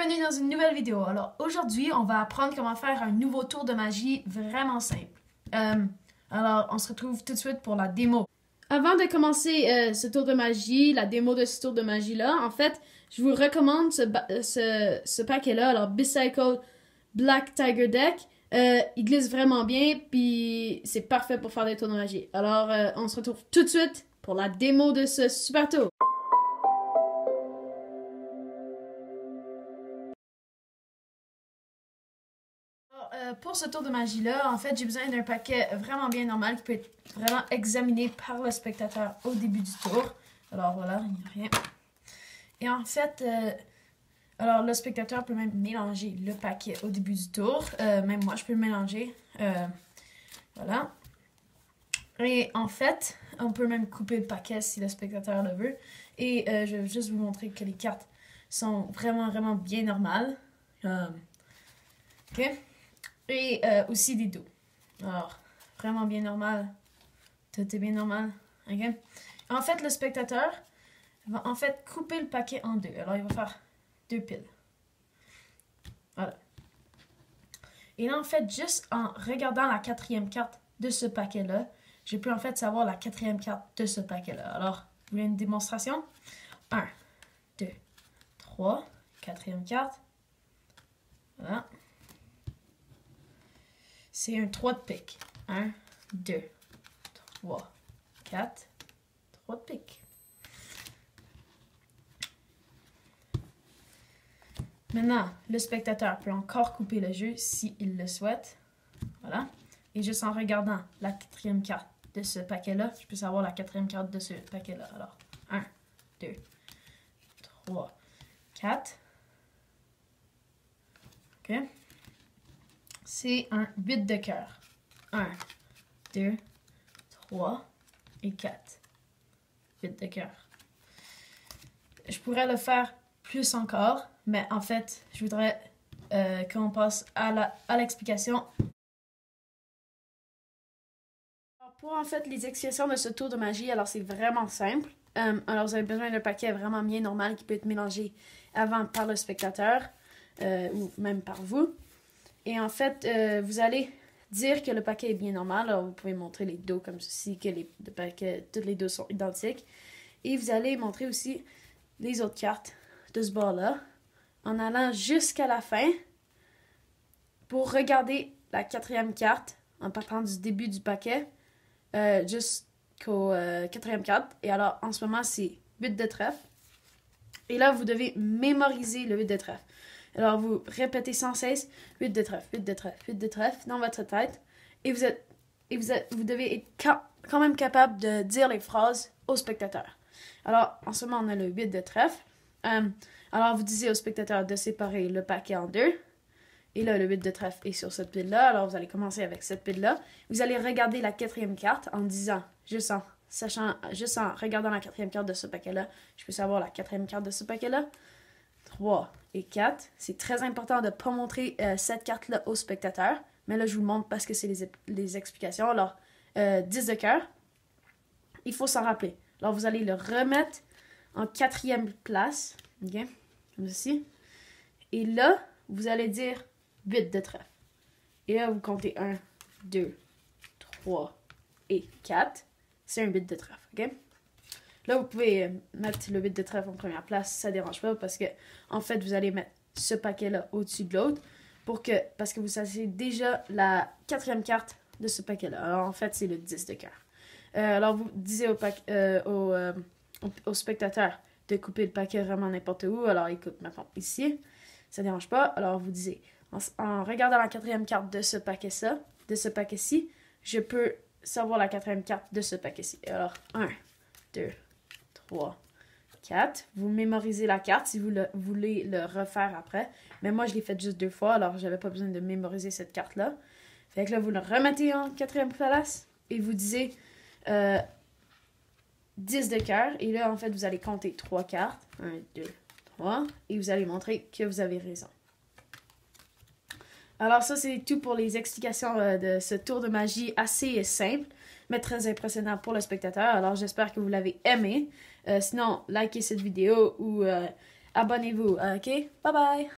Bienvenue dans une nouvelle vidéo. Alors aujourd'hui, on va apprendre comment faire un nouveau tour de magie vraiment simple. Alors, on se retrouve tout de suite pour la démo. Avant de commencer ce tour de magie, la démo de ce tour de magie-là, en fait, je vous recommande ce paquet-là. Alors, Bicycle Black Tiger Deck. Il glisse vraiment bien, puis c'est parfait pour faire des tours de magie. Alors, on se retrouve tout de suite pour la démo de ce super tour. Pour ce tour de magie-là, en fait, j'ai besoin d'un paquet vraiment bien normal qui peut être vraiment examiné par le spectateur au début du tour. Alors voilà, il n'y a rien. Et en fait, alors le spectateur peut même mélanger le paquet au début du tour. Même moi, je peux le mélanger. Voilà. Et en fait, on peut même couper le paquet si le spectateur le veut. Et je vais juste vous montrer que les cartes sont vraiment bien normales. Ok. Et aussi des dos. Alors, vraiment bien normal. Tout est bien normal. Ok. En fait, le spectateur va en fait couper le paquet en deux. Alors, il va faire deux piles. Voilà. Et là, en fait, juste en regardant la quatrième carte de ce paquet-là, je peux en fait savoir la quatrième carte de ce paquet-là. Alors, vous voulez une démonstration? 1, 2, 3, quatrième carte. Voilà. C'est un 3 de pique. 1, 2, 3, 4, 3 de pique. Maintenant, le spectateur peut encore couper le jeu s'il le souhaite. Voilà. Et juste en regardant la quatrième carte de ce paquet-là, je peux savoir la quatrième carte de ce paquet-là. Alors, 1, 2, 3, 4. OK. C'est un 8 de cœur. 1, 2, 3 et 4. 8 de cœur. Je pourrais le faire plus encore, mais en fait, je voudrais qu'on passe à l'explication. Pour en fait les explications de ce tour de magie, alors c'est vraiment simple. Alors vous avez besoin d'un paquet vraiment bien normal qui peut être mélangé avant par le spectateur ou même par vous. Et en fait, vous allez dire que le paquet est bien normal. Alors, vous pouvez montrer les dos comme ceci, que tous les dos sont identiques. Et vous allez montrer aussi les autres cartes de ce bord-là en allant jusqu'à la fin pour regarder la quatrième carte en partant du début du paquet jusqu'au quatrième carte. Et alors, en ce moment, c'est 8 de trèfle. Et là, vous devez mémoriser le 8 de trèfle. Alors, vous répétez sans cesse 8 de trèfle, 8 de trèfle, 8 de trèfle dans votre tête. Et vous devez être quand même capable de dire les phrases au spectateur. Alors, en ce moment, on a le 8 de trèfle. Alors, vous disiez au spectateur de séparer le paquet en deux. Et là, le 8 de trèfle est sur cette pile-là. Alors, vous allez commencer avec cette pile-là. Vous allez regarder la quatrième carte en disant, juste en regardant la quatrième carte de ce paquet-là, je peux savoir la quatrième carte de ce paquet-là. 3 et 4. C'est très important de ne pas montrer cette carte-là au spectateur. Mais là, je vous le montre parce que c'est les explications. Alors, 10 de cœur. Il faut s'en rappeler. Alors, vous allez le remettre en quatrième place. OK? Comme ceci. Et là, vous allez dire 8 de trèfle. Et là, vous comptez 1, 2, 3 et 4. C'est un 8 de trèfle. OK? Là, vous pouvez mettre le 8 de trèfle en première place, ça ne dérange pas parce que, en fait, vous allez mettre ce paquet-là au-dessus de l'autre parce que vous savez déjà la quatrième carte de ce paquet-là. Alors, en fait, c'est le 10 de cœur. Alors, vous disiez au spectateur de couper le paquet vraiment n'importe où. Alors, il coupe maintenant ici. Ça ne dérange pas. Alors, vous disiez, en regardant la quatrième carte de ce paquet-ci, je peux savoir la quatrième carte de ce paquet-ci. Alors, 1, 2, 3, 4. Vous mémorisez la carte si vous voulez le refaire après. Mais moi, je l'ai fait juste 2 fois, alors j'avais pas besoin de mémoriser cette carte-là. Fait que là, vous le remettez en quatrième place et vous disiez 10 de cœur. Et là, en fait, vous allez compter 3 cartes. 1, 2, 3. Et vous allez montrer que vous avez raison. Alors ça, c'est tout pour les explications de ce tour de magie assez simple, mais très impressionnant pour le spectateur. Alors j'espère que vous l'avez aimé. Sinon, likez cette vidéo ou abonnez-vous. OK? Bye bye!